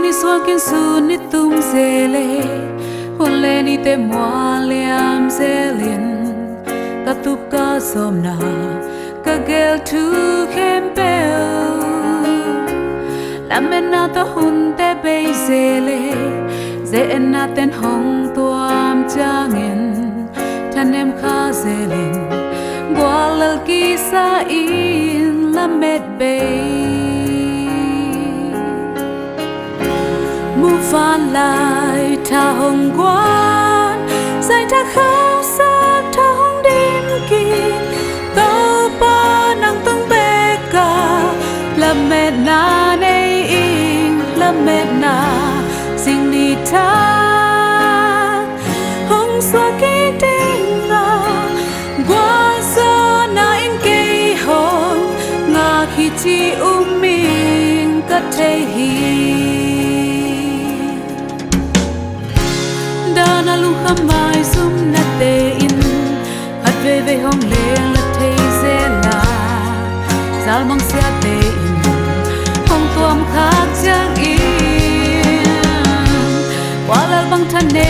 ni swakin su ni tum zele Hole ni te mua liam zelin Ka tup ka somna Ka gel tu kempel La mena ta hun te bay zele Ze na ten hong tuam changin Tanem kha zelin Gwalal ki sa in la met bay Phan lại tha hồng quan dạy ta khao sát tha hồng đêm kỳ tao ba nắng tung bê cả là mẹ na nay in là mẹ na xin đi ta hồng xóa ký tên ngà qua gió na in cây hồng ngà khi chi mình cất thể hi Dana lu khamai sum na te in Hat ve hong le la te zela Zal mang sia te in Hong tuam khak chang in Walal bang thane